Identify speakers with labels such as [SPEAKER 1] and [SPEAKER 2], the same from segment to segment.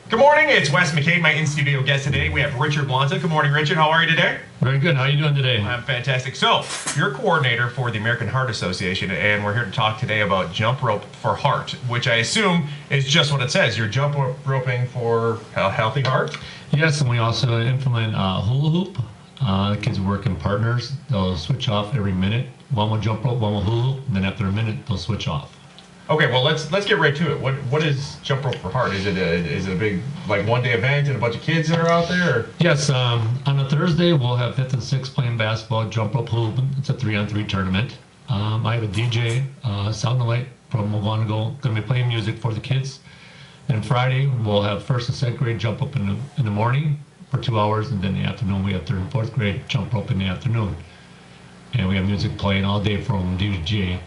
[SPEAKER 1] Good morning, it's Wes McKane, my in-studio guest today. We have Richard Wanta. Good morning, Richard. How are you today?
[SPEAKER 2] Very good. How are you doing today?
[SPEAKER 1] I'm fantastic. So, you're a coordinator for the American Heart Association, and we're here to talk today about jump rope for heart, which I assume is just what it says. You're jump roping for a healthy heart?
[SPEAKER 2] Yes, and we also implement hula hoop. The kids work in partners. They'll switch off every minute. One will jump rope, one will hula hoop, and then after a minute, they'll switch off.
[SPEAKER 1] Okay, well let's get right to it. What is jump rope for heart? Is it a big like one-day event and a bunch of kids that are out there? Or?
[SPEAKER 2] Yes, on a Thursday we'll have 5th and 6th playing basketball, jump rope, hula hoop. It's a 3-on-3 tournament. I have a DJ, sound and light from Wanta, going to be playing music for the kids. And Friday we'll have 1st and 2nd grade jump rope in the morning for 2 hours, and then in the afternoon we have 3rd and 4th grade jump rope in the afternoon. And we have music playing all day from DJ.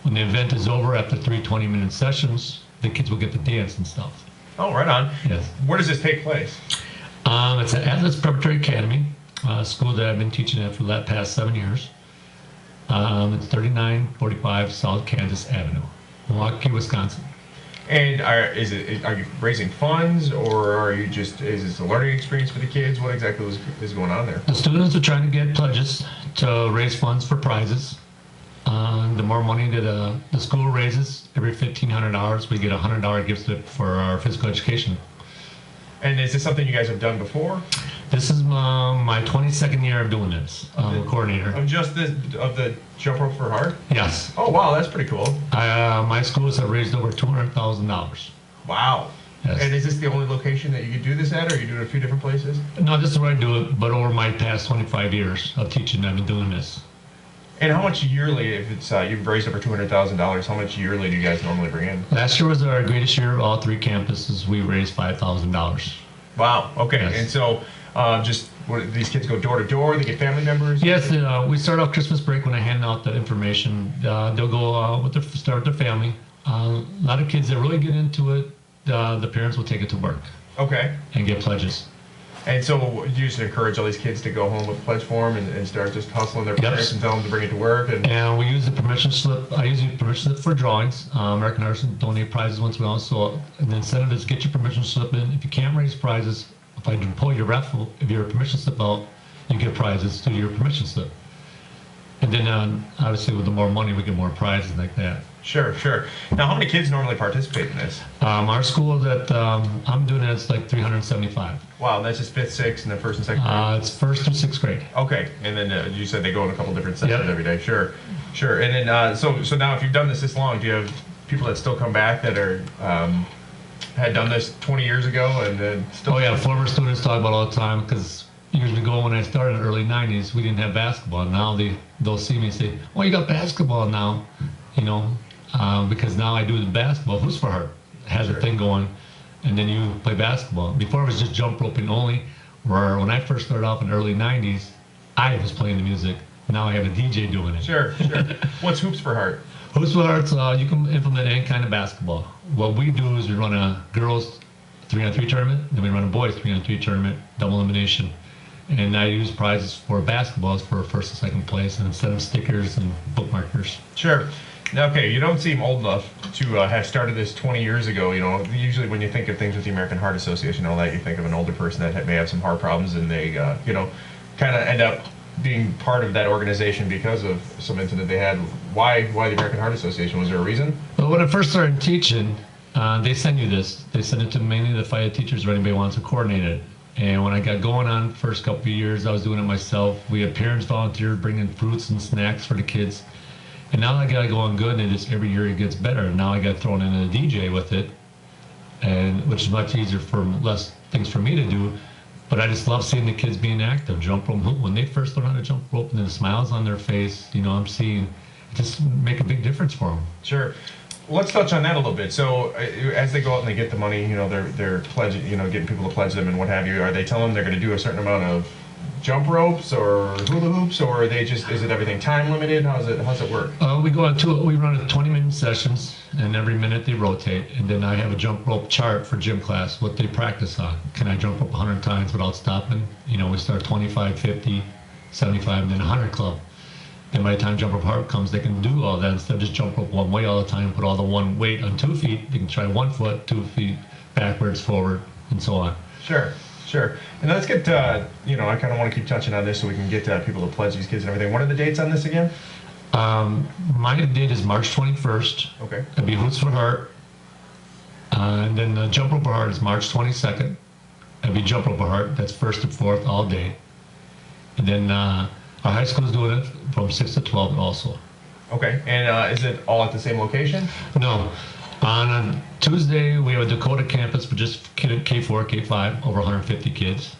[SPEAKER 2] When the event is over, after 3 20-minute sessions, the kids will get to dance and stuff.
[SPEAKER 1] Oh, right on.
[SPEAKER 2] Yes.
[SPEAKER 1] Where does this take place?
[SPEAKER 2] It's at Atlas Preparatory Academy, a school that I've been teaching at for the past 7 years. It's 3945 South Kansas Avenue, Milwaukee, Wisconsin.
[SPEAKER 1] And are you raising funds, or is this a learning experience for the kids? What exactly is going on there?
[SPEAKER 2] The students are trying to get pledges to raise funds for prizes. The more money that the school raises, every $1,500, we get a $100 gift slip for our physical education.
[SPEAKER 1] And is this something you guys have done before?
[SPEAKER 2] This is my 22nd year of doing this. I'm a coordinator.
[SPEAKER 1] Of the jump rope for heart?
[SPEAKER 2] Yes.
[SPEAKER 1] Oh wow, that's pretty cool.
[SPEAKER 2] My schools have raised over $200,000.
[SPEAKER 1] Wow.
[SPEAKER 2] Yes.
[SPEAKER 1] And is this the only location that you could do this at, or are you doing it a few different places?
[SPEAKER 2] No, this is where I do it, but over my past 25 years of teaching, I've been doing this.
[SPEAKER 1] And how much yearly, if it's you've raised over $200,000, how much yearly do you guys normally bring in?
[SPEAKER 2] Last year was our greatest year of all 3 campuses. We raised $5,000.
[SPEAKER 1] Wow. Okay.
[SPEAKER 2] Yes.
[SPEAKER 1] And so, these kids go door to door. They get family members.
[SPEAKER 2] Yes. We start off Christmas break when I hand out the information. They'll go start with their family. A lot of kids that really get into it, the parents will take it to work.
[SPEAKER 1] Okay.
[SPEAKER 2] And get pledges.
[SPEAKER 1] And so you just encourage all these kids to go home with a pledge form and start just hustling their parents and tell them to bring it to work.
[SPEAKER 2] And we use the permission slip. I use the permission slip for drawings. American Heart donate prizes once in a while. So and the incentive is get your permission slip in. If you can't raise prizes, if I pull your raffle, if your permission slip out, you get prizes to your permission slip. And then obviously with the more money, we get more prizes like that.
[SPEAKER 1] Sure, sure. Now, how many kids normally participate in this?
[SPEAKER 2] Our school that I'm doing it, it's like 375.
[SPEAKER 1] Wow, that's just 5th, 6th, and then 1st and 2nd grade?
[SPEAKER 2] It's 1st through 6th grade.
[SPEAKER 1] Okay, and then you said they go in a couple different sessions every day. Sure, sure. And then, so now if you've done this long, do you have people that still come back that are had done this 20 years ago and then still?
[SPEAKER 2] Oh yeah, former students talk about it all the time, because years ago when I started in the early 90s, we didn't have basketball. Now they'll see me and say, "Oh, you got basketball now," you know. Because now I do the basketball. Who's for Heart has a thing going, and then you play basketball. Before it was just jump roping only, where when I first started off in the early 90s, I was playing the music. Now I have a DJ doing it.
[SPEAKER 1] Sure, sure. What's Hoops for Heart?
[SPEAKER 2] Hoops for Heart, you can implement any kind of basketball. What we do is we run a girls 3-on-3 tournament, then we run a boys 3-on-3 tournament, double elimination. And I use prizes for basketballs for 1st and 2nd place, and instead of stickers and bookmarkers.
[SPEAKER 1] Sure. Okay, you don't seem old enough to have started this 20 years ago. You know, usually when you think of things with the American Heart Association and all that, you think of an older person that may have some heart problems, and they, kind of end up being part of that organization because of some incident they had. Why the American Heart Association? Was there a reason?
[SPEAKER 2] Well, when I first started teaching, they send you this. They send it to mainly the FIA teachers or anybody who wants to coordinate it. And when I got going on the first couple of years, I was doing it myself. We had parents volunteer bringing fruits and snacks for the kids. And now I got it going good, and every year it gets better. And now I got thrown in a DJ with it, and which is much easier for less things for me to do. But I just love seeing the kids being active, jump rope. When they first learn how to jump rope, and the smiles on their face, I'm seeing it just make a big difference for them.
[SPEAKER 1] Sure. Well, let's touch on that a little bit. So as they go out and they get the money, they're pledging, getting people to pledge them and what have you. Are they telling them they're going to do a certain amount of jump ropes or hula hoops, or are they is it everything time limited? How's it work?
[SPEAKER 2] We run 20-minute sessions, and every minute they rotate, and then I have a jump rope chart for gym class, what they practice on. Can I jump rope 100 times without stopping? We start 25, 50, 75, and then 100 club. And by the time jump rope heart comes, they can do all that instead of just jump rope one way all the time, put all the one weight on 2 feet. They can try 1 foot, 2 feet, backwards, forward, and so on.
[SPEAKER 1] Sure, sure. And let's get, I kind of want to keep touching on this so we can get people to pledge these kids and everything. What are the dates on this again?
[SPEAKER 2] My date is March 21st.
[SPEAKER 1] Okay.
[SPEAKER 2] It'll be Hoots for Heart. And then the Jump Rope for Heart is March 22nd. It'll be Jump Rope for Heart. That's 1st to 4th all day. And then our high school is doing it from 6 to 12 also.
[SPEAKER 1] Okay. And is it all at the same location?
[SPEAKER 2] No. On a Tuesday, we have a Dakota campus for just K4, K5, over 150 kids.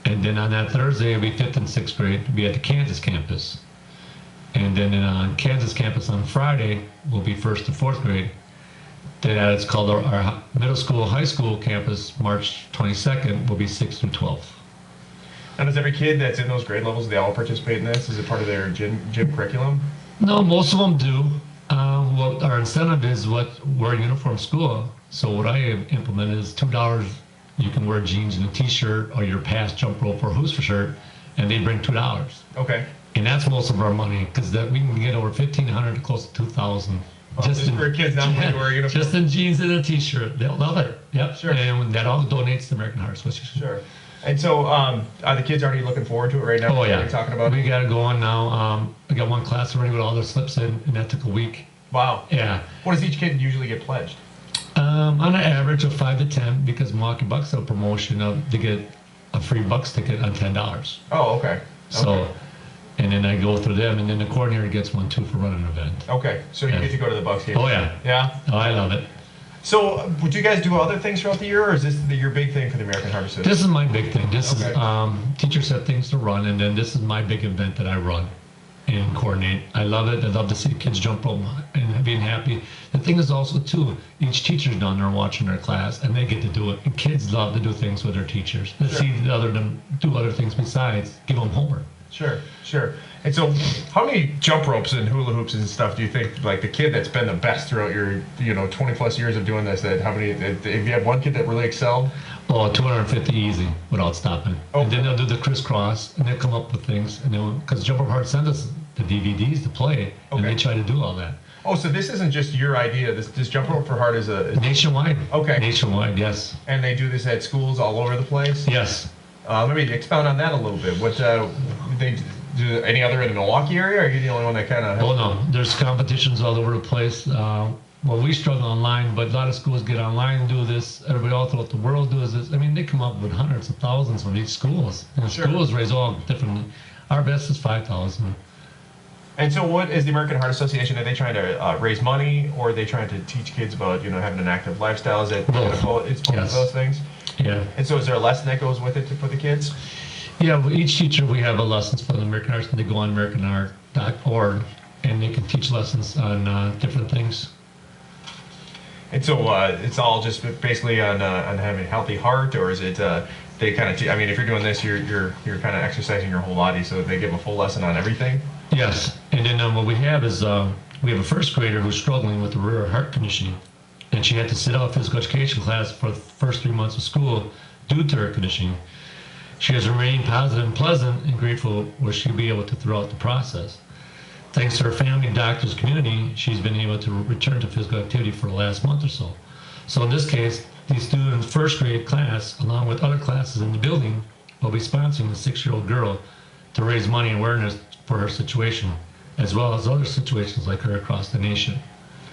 [SPEAKER 2] And then on that Thursday, it'll be 5th and 6th grade. It'll be at the Kansas campus. And then on Kansas campus on Friday, will be 1st to 4th grade. Then it's called our middle school, high school campus, March 22nd, will be 6th through 12th.
[SPEAKER 1] And does every kid that's in those grade levels, they all participate in this? Is it part of their gym curriculum?
[SPEAKER 2] No, most of them do. What our incentive is wear a uniform school. So what I have implemented is $2. You can wear jeans and a t-shirt or your past jump rope or hoops for shirt, and they bring $2.
[SPEAKER 1] Okay.
[SPEAKER 2] And that's most of our money, because we can get over 1,500 to close to 2,000.
[SPEAKER 1] Just for kids not wearing a uniform.
[SPEAKER 2] Just in jeans and a t-shirt. They'll love it. Yep.
[SPEAKER 1] Sure.
[SPEAKER 2] And that all donates to American Heart Association.
[SPEAKER 1] Sure. And so, are the kids already looking forward to it right now?
[SPEAKER 2] Oh, yeah.
[SPEAKER 1] What are you talking about?
[SPEAKER 2] We got it going now. We got one class already with all their slips in, and that took a week.
[SPEAKER 1] Wow.
[SPEAKER 2] Yeah.
[SPEAKER 1] What does each kid usually get pledged?
[SPEAKER 2] On an average of 5 to 10, because Milwaukee Bucks have a promotion to get a free Bucks ticket on $10.
[SPEAKER 1] Oh, okay.
[SPEAKER 2] So,
[SPEAKER 1] okay.
[SPEAKER 2] And then I go through them, and then the coordinator gets one too for running an event.
[SPEAKER 1] Okay, so you get to go to the Bucks game.
[SPEAKER 2] Oh yeah.
[SPEAKER 1] Yeah.
[SPEAKER 2] Oh, I love it.
[SPEAKER 1] So, would you guys do other things throughout the year, or is this your big thing for the American Heart Association?
[SPEAKER 2] This is my big thing. This
[SPEAKER 1] Okay.
[SPEAKER 2] is teachers set things to run, and then this is my big event that I run and coordinate. I love it. I love to see kids jump rope and being happy. The thing is also too, each teacher's down there watching their class, and they get to do it. And kids love to do things with their teachers. They see them do other things besides give them homework.
[SPEAKER 1] Sure, sure. And so, how many jump ropes and hula hoops and stuff do you think, like the kid that's been the best throughout your, 20 plus years of doing this, if you had one kid that really excelled?
[SPEAKER 2] Oh, 250 easy without stopping.
[SPEAKER 1] Oh.
[SPEAKER 2] And then they'll do the crisscross, and they'll come up with things, and then because Jump Rope Heart sends us the DVDs to play, and they try to do all that.
[SPEAKER 1] Oh, so this isn't just your idea. This Jump Rope for Heart is
[SPEAKER 2] Nationwide.
[SPEAKER 1] Okay.
[SPEAKER 2] Nationwide, yes.
[SPEAKER 1] And they do this at schools all over the place?
[SPEAKER 2] Yes.
[SPEAKER 1] Let me expound on that a little bit. What they do any other in the Milwaukee area, or are you the only one that kind of?
[SPEAKER 2] Oh no, there's competitions all over the place. Well, we struggle online, but a lot of schools get online and do this. Everybody all throughout the world does this. I mean, they come up with hundreds of thousands from each schools. And
[SPEAKER 1] Sure.
[SPEAKER 2] Schools raise all different. Our best is 5,000.
[SPEAKER 1] And so, what is the American Heart Association? Are they trying to raise money, or are they trying to teach kids about having an active lifestyle? Is it
[SPEAKER 2] Both.
[SPEAKER 1] It's both
[SPEAKER 2] Yes.
[SPEAKER 1] of those things?
[SPEAKER 2] Yeah.
[SPEAKER 1] And so, is there a lesson that goes with it for the kids?
[SPEAKER 2] Yeah, well, each teacher, we have a lessons for the American Arts, and they go on AmericanArt.org, and they can teach lessons on different things.
[SPEAKER 1] And so, it's all just basically on having a healthy heart, or is it they kind of? I mean, if you're doing this, you're kind of exercising your whole body, so they give a full lesson on everything.
[SPEAKER 2] Yes, and then what we have is we have a first grader who's struggling with a rare heart condition, and she had to sit out physical education class for the first 3 months of school due to her condition. She has remained positive and pleasant and grateful where she'll be able to throughout the process. Thanks to her family, doctors, community, she's been able to return to physical activity for the last month or so. So in this case, these students' first grade class, along with other classes in the building, will be sponsoring the 6-year-old girl to raise money and awareness for her situation, as well as other situations like her across the nation.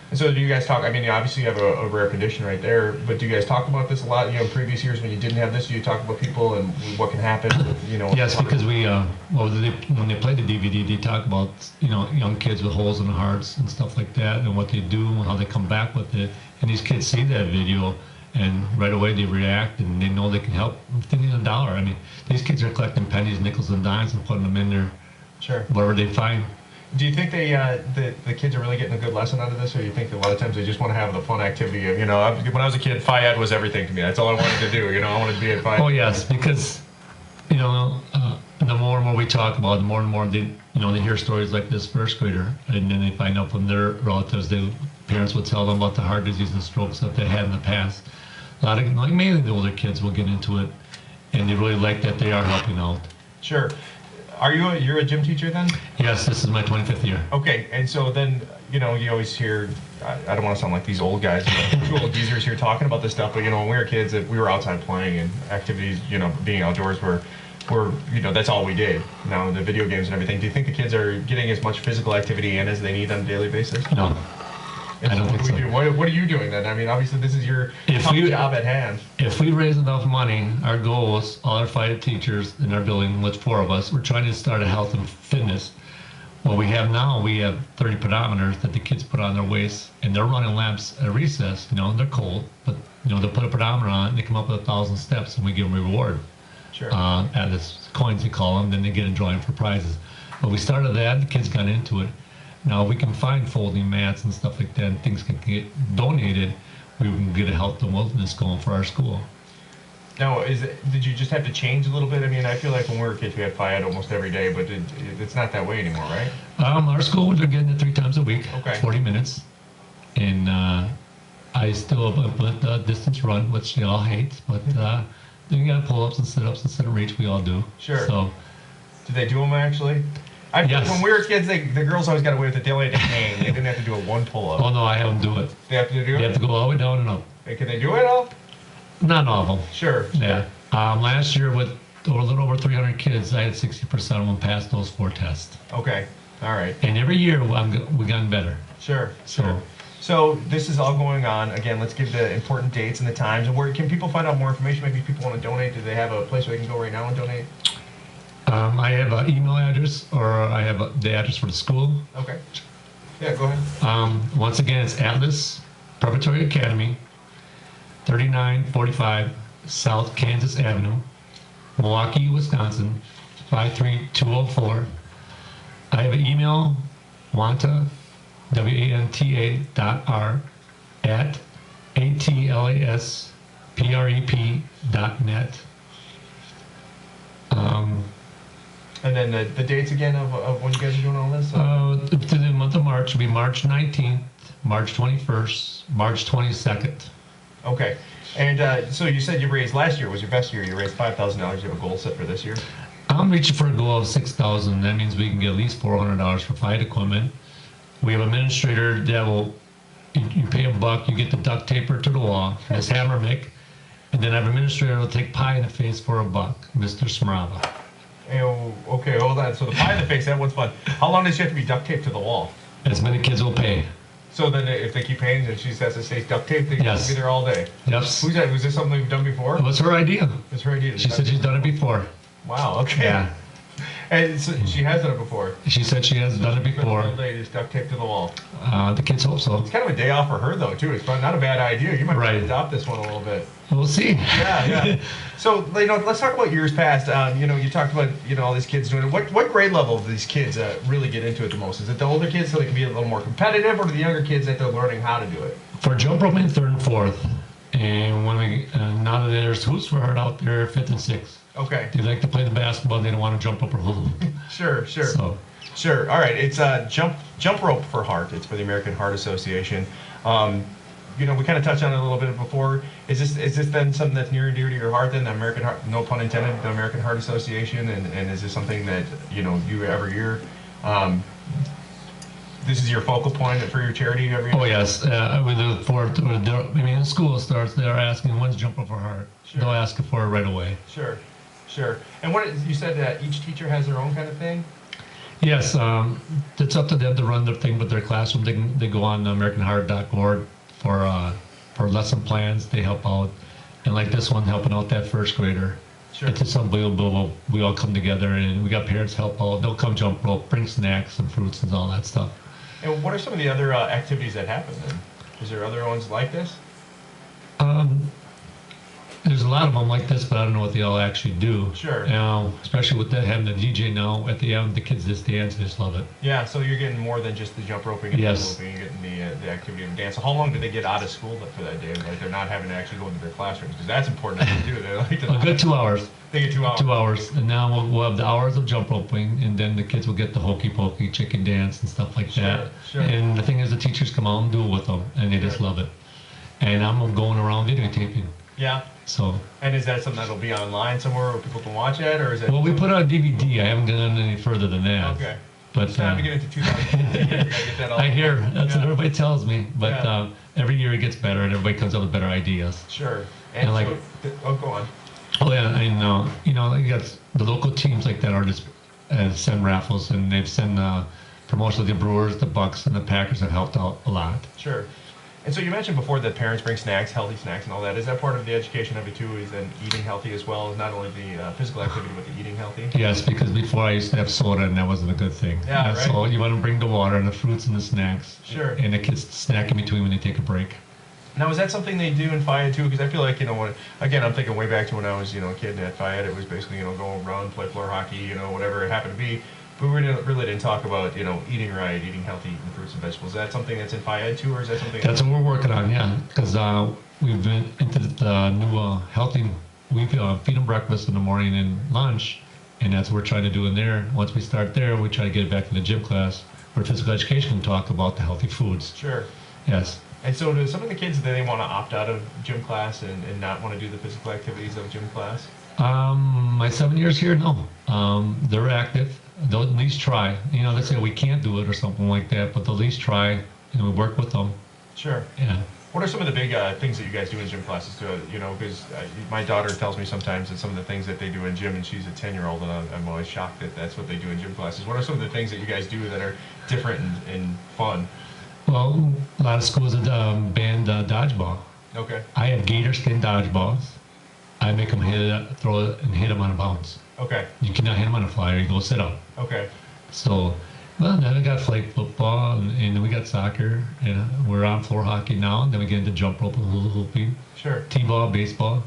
[SPEAKER 1] And so, do you guys talk? I mean, obviously you have a rare condition right there, but do you guys talk about this a lot? In previous years when you didn't have this, do you talk about people and what can happen?
[SPEAKER 2] Yes, because we when they play the DVD, they talk about young kids with holes in their hearts and stuff like that, and what they do and how they come back with it. And these kids see that video, and right away they react, and they know they can help within $1. I mean, these kids are collecting pennies, nickels, and dimes and putting them in there.
[SPEAKER 1] Sure.
[SPEAKER 2] Whatever they find.
[SPEAKER 1] Do you think the kids are really getting a good lesson out of this, or do you think that a lot of times they just want to have the fun activity of, when I was a kid, Phi Ed was everything to me. That's all I wanted to do. I wanted to be at Phi Ed.
[SPEAKER 2] Oh yes, because the more and more we talk about it, the more and more they hear stories like this first grader, and then they find out from their relatives, parents would tell them about the heart disease and strokes that they had in the past. A lot of, mainly the older kids will get into it, and they really like that they are helping out.
[SPEAKER 1] Sure. You're a gym teacher then?
[SPEAKER 2] Yes, this is my 25th year.
[SPEAKER 1] Okay, and so then, you know, you always hear, I don't want to sound like these old guys, two old geezers here talking about this stuff, but, you know, when we were kids, we were outside playing and activities, you know, being outdoors were, you know, that's all we did. Now, the video games and everything, do you think the kids are getting as much physical activity in as they need on a daily basis?
[SPEAKER 2] No. I don't think so.
[SPEAKER 1] What are you doing then? I mean, obviously, this is your top job at hand.
[SPEAKER 2] If we raise enough money, our goal is all our FIDA teachers in our building, which 4 of us, we're trying to start a health and fitness. What we have now, we have 30 pedometers that the kids put on their waists, and they're running laps at recess. You know, they're cold, but you know they'll put a pedometer on it, and they come up with 1,000 steps, and we give them a reward.
[SPEAKER 1] Sure.
[SPEAKER 2] And it's coins, we call them. Then they get a drawing for prizes. But we started that. The kids got into it. Now we can find folding mats and stuff like that, and things can get donated. We can get a health and wellness going for our school.
[SPEAKER 1] Now, did you just have to change a little bit? I mean, I feel like when we were kids, we had FIAD almost every day, but it's not that way anymore, right?
[SPEAKER 2] Our school, they're getting it 3 times a week,
[SPEAKER 1] okay.
[SPEAKER 2] 40 minutes. And I still implement the distance run, which they all hate, but then you got pull-ups and sit-ups and sit and reach, we all do.
[SPEAKER 1] Sure.
[SPEAKER 2] So,
[SPEAKER 1] do they do them actually?
[SPEAKER 2] Yes.
[SPEAKER 1] When we were kids, the girls always got away with it. They only had to hang. They didn't have to do a 1 pull-up.
[SPEAKER 2] Oh no, I have them do it.
[SPEAKER 1] They have to do it?
[SPEAKER 2] They have to go all the way down and up.
[SPEAKER 1] Hey, can they do it all?
[SPEAKER 2] Not all of them.
[SPEAKER 1] Sure.
[SPEAKER 2] Yeah. Last year with a little over 300 kids, I had 60% of them pass those 4 tests.
[SPEAKER 1] Okay. All right.
[SPEAKER 2] And every year we've gotten better.
[SPEAKER 1] Sure. So this is all going on. Again, let's give the important dates and the times. And where can people find out more information? Maybe people want to donate. Do they have a place where they can go right now and donate?
[SPEAKER 2] I have an email address, or I have the address for the school.
[SPEAKER 1] Okay. Yeah, go ahead.
[SPEAKER 2] Once again, it's Atlas Preparatory Academy, 3945 South Kansas Avenue, Milwaukee, Wisconsin, 53204. I have an email, Wanta, WANTA .R at atlasprep.net.
[SPEAKER 1] And then the dates again of when you guys are doing all this?
[SPEAKER 2] To the month of March will be March 19th, March 21st, March 22nd.
[SPEAKER 1] Okay. And so you said you raised, last year was your best year. You raised $5,000. You have a goal set for this year?
[SPEAKER 2] I'm reaching for a goal of $6,000. That means we can get at least $400 for fight equipment. We have an administrator that will, you pay $1, you get the duct taper to the wall, Miss Hammer Mick, and then I have an administrator that will take pie in the face for $1, Mr. Smrava.
[SPEAKER 1] Okay, hold on. So the pie in the face, that one's fun. How long does she have to be duct taped to the wall?
[SPEAKER 2] As many kids will pay.
[SPEAKER 1] So then if they keep paying and she has to stay duct taped, they can be there all day?
[SPEAKER 2] Yes.
[SPEAKER 1] Who's that? Was this something you've done before?
[SPEAKER 2] It was her idea.
[SPEAKER 1] It was her idea.
[SPEAKER 2] She said she's done it before.
[SPEAKER 1] Wow, okay.
[SPEAKER 2] Yeah.
[SPEAKER 1] And so she has done it before?
[SPEAKER 2] She said she has done it before.
[SPEAKER 1] All day, just duct taped to the wall.
[SPEAKER 2] The kids hope so.
[SPEAKER 1] It's kind of a day off for her, though, too. It's probably not a bad idea. You might want to adopt this one a little bit.
[SPEAKER 2] We'll see.
[SPEAKER 1] Yeah. So, let's talk about years past. You talked about, all these kids doing it. What grade level do these kids really get into it the most? Is it the older kids so they can be a little more competitive, or do the younger kids that they're learning how to do it?
[SPEAKER 2] For jump roping, 3rd and 4th. And when we, now that there's hoops for her out there, 5th and 6th.
[SPEAKER 1] Okay.
[SPEAKER 2] They like to play the basketball, and they don't want to jump up or hoop.
[SPEAKER 1] Sure. Sure. All right. It's jump rope for heart. It's for the American Heart Association. We kind of touched on it a little bit before. Is this then something that's near and dear to your heart? Then the American Heart, no pun intended, the American Heart Association, and is this something that you every year? This is your focal point for your charity every year?
[SPEAKER 2] Oh yes. We look forward to it. In school starts, they're asking when's jump rope for heart. Sure. They'll ask for it right away.
[SPEAKER 1] Sure. And you said that each teacher has their own kind of thing?
[SPEAKER 2] Yes, it's up to them to run their thing, but their classroom, they go on AmericanHeart.org for lesson plans. They help out, and like this one, helping out that 1st grader.
[SPEAKER 1] Sure.
[SPEAKER 2] It's just unbelievable. We all come together, and we got parents help out. They'll come jump rope, bring snacks and fruits and all that stuff.
[SPEAKER 1] And what are some of the other activities that happen then? Is there other ones like this?
[SPEAKER 2] There's a lot of them like this, but I don't know what they all actually do.
[SPEAKER 1] Sure.
[SPEAKER 2] Especially with that having the DJ now at the end, the kids just dance, they just love it.
[SPEAKER 1] Yeah, so you're getting more than just the jump roping and the moving, you're getting the activity of the dance. So how long do they get out of school for that day? Like they're not having to actually go into their classrooms, because that's important to do. They like to
[SPEAKER 2] a good 2 hours.
[SPEAKER 1] They get 2 hours.
[SPEAKER 2] 2 hours, and now we'll have the hours of jump roping, and then the kids will get the hokey pokey chicken dance and stuff like that.
[SPEAKER 1] Sure.
[SPEAKER 2] And the thing is, the teachers come out and do it with them, and they just love it. And I'm going around videotaping.
[SPEAKER 1] Yeah.
[SPEAKER 2] So.
[SPEAKER 1] And is that something that'll be online somewhere where people can watch it, or is it?
[SPEAKER 2] Well, we put it on DVD. I haven't gone any further than that.
[SPEAKER 1] Okay.
[SPEAKER 2] But
[SPEAKER 1] It's time to get into 2015. We gotta get that all.
[SPEAKER 2] I hear that's what everybody tells me. But
[SPEAKER 1] Yeah.
[SPEAKER 2] every year it gets better, and everybody comes up with better ideas.
[SPEAKER 1] Sure.
[SPEAKER 2] And like,
[SPEAKER 1] go on.
[SPEAKER 2] oh yeah, I know. You know, like got the local teams like that are just send raffles, and they've sent promotions. The Brewers, the Bucks, and the Packers have helped out a lot.
[SPEAKER 1] Sure. And so you mentioned before that parents bring snacks, healthy snacks, and all that. Is that part of the education of it too? Is then eating healthy as well, not only the physical activity, but the eating healthy?
[SPEAKER 2] Yes, because before I used to have soda, and that wasn't a good thing.
[SPEAKER 1] Yeah, right.
[SPEAKER 2] So you want to bring the water and the fruits and the snacks.
[SPEAKER 1] Sure.
[SPEAKER 2] And the kids snack in between when they take a break.
[SPEAKER 1] Now, is that something they do in FIAD too? Because I feel like, again, I'm thinking way back to when I was, a kid at FIAD. It was basically, go run, play floor hockey, whatever it happened to be. But we really didn't talk about, eating right, eating healthy, eating fruits and vegetables. Is that something that's in FIAD too, or is that something?
[SPEAKER 2] That's what we're working on, yeah. Because we've been into the new healthy. We feed them breakfast in the morning and lunch, and that's what we're trying to do in there. Once we start there, we try to get it back in the gym class where physical education can talk about the healthy foods.
[SPEAKER 1] Sure.
[SPEAKER 2] Yes.
[SPEAKER 1] And so do some of the kids, do they want to opt out of gym class and not want to do the physical activities of gym class?
[SPEAKER 2] My 7 years here, no. They're active. They'll at least try. Let's say we can't do it or something like that, but they'll at least try, and we work with them.
[SPEAKER 1] Sure.
[SPEAKER 2] Yeah.
[SPEAKER 1] What are some of the big things that you guys do in gym classes too? Because my daughter tells me sometimes that some of the things that they do in gym, and she's a 10-year-old, and I'm always shocked that that's what they do in gym classes. What are some of the things that you guys do that are different and fun?
[SPEAKER 2] Well, a lot of schools have banned dodgeball.
[SPEAKER 1] Okay.
[SPEAKER 2] I have gator skin dodgeballs. I make them throw it and hit them on a bounce.
[SPEAKER 1] Okay.
[SPEAKER 2] You cannot hit them on a flyer. You go sit up.
[SPEAKER 1] Okay.
[SPEAKER 2] So, well, then we got flag football, and then we got soccer, and we're on floor hockey now. And then we get into jump rope and hula hooping.
[SPEAKER 1] Sure.
[SPEAKER 2] T-ball, baseball.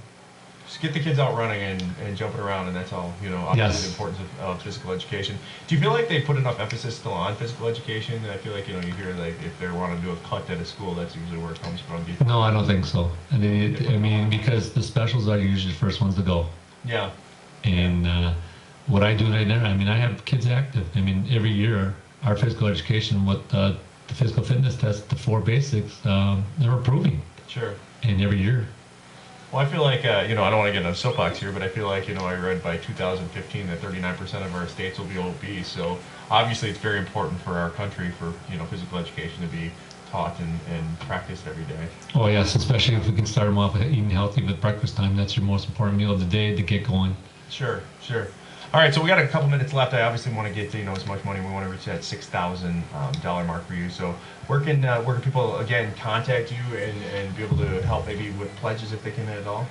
[SPEAKER 1] Just get the kids out running and jumping around, and that's all, obviously
[SPEAKER 2] Yes.
[SPEAKER 1] the importance of physical education. Do you feel like they put enough emphasis still on physical education? I feel like, you hear like if they want to do a cut at a school, that's usually where it comes from. Do you think?
[SPEAKER 2] No, I don't think so. I mean, because the specials are usually the first ones to go.
[SPEAKER 1] Yeah.
[SPEAKER 2] And what I do right there, I have kids active. Every year, our physical education, what the physical fitness test, the 4 basics, they're improving.
[SPEAKER 1] Sure.
[SPEAKER 2] And every year.
[SPEAKER 1] Well, I feel like, I don't want to get on a soapbox here, but I feel like, I read by 2015 that 39% of our states will be obese. So obviously it's very important for our country for, physical education to be taught and practiced every day.
[SPEAKER 2] Oh yes, especially if we can start them off eating healthy with breakfast time. That's your most important meal of the day to get going.
[SPEAKER 1] Sure, sure. All right, so we got a couple minutes left. I obviously want to get to as much money. We want to reach that $6,000 mark for you. So where can people again contact you and be able to help maybe with pledges if they can at all?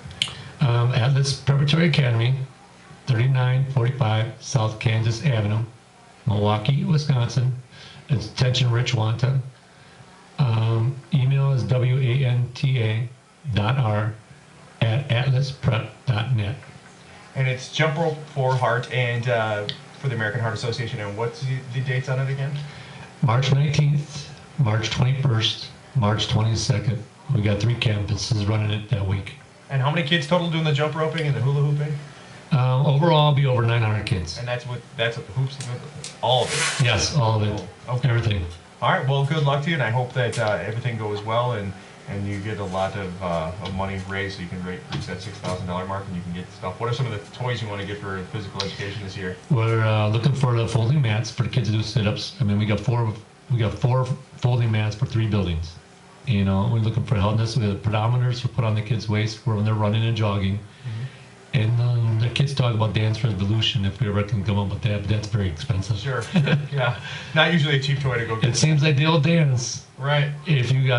[SPEAKER 2] Atlas Preparatory Academy, 3945 South Kansas Avenue, Milwaukee, Wisconsin. It's attention Rich Wanta. Email is wanta.r@atlasprep.net.
[SPEAKER 1] And it's Jump Rope for Heart and for the American Heart Association. And what's the dates on it again?
[SPEAKER 2] March 19th, March 21st, March 22nd. We got 3 campuses running it that week.
[SPEAKER 1] And how many kids total doing the jump roping and the hula hooping?
[SPEAKER 2] Overall, it'll be over 900 kids.
[SPEAKER 1] And that's what the hoops, all of it?
[SPEAKER 2] Yes, all of it.
[SPEAKER 1] Okay.
[SPEAKER 2] Everything.
[SPEAKER 1] All right, well, good luck to you, and I hope that everything goes well and you get a lot of money raised so you can reach that $6,000 mark and you can get stuff. What are some of the toys you want to get for physical education this year?
[SPEAKER 2] We're looking for the folding mats for the kids to do sit-ups. We got four folding mats for 3 buildings. We're looking for helpness with pedometers to put on the kids' waist for when they're running and jogging. And the kids talk about dance revolution if we ever can come up with that, but that's very expensive.
[SPEAKER 1] Sure, yeah. Not usually a cheap toy to go get.
[SPEAKER 2] It seems like they'll dance.
[SPEAKER 1] Right.
[SPEAKER 2] If you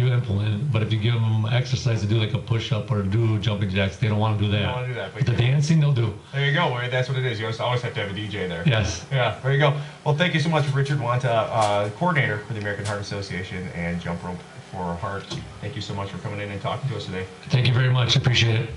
[SPEAKER 2] implement it, but if you give them exercise to do like a push-up or do jumping jacks, they don't want to do that.
[SPEAKER 1] They don't want to do that.
[SPEAKER 2] But the dancing, they'll do.
[SPEAKER 1] There you go. That's what it is. You always have to have a DJ there.
[SPEAKER 2] Yes.
[SPEAKER 1] Yeah, there you go. Well, thank you so much, Richard Wanta, coordinator for the American Heart Association and Jump Rope for Heart. Thank you so much for coming in and talking to us today.
[SPEAKER 2] Thank you very much. I appreciate it.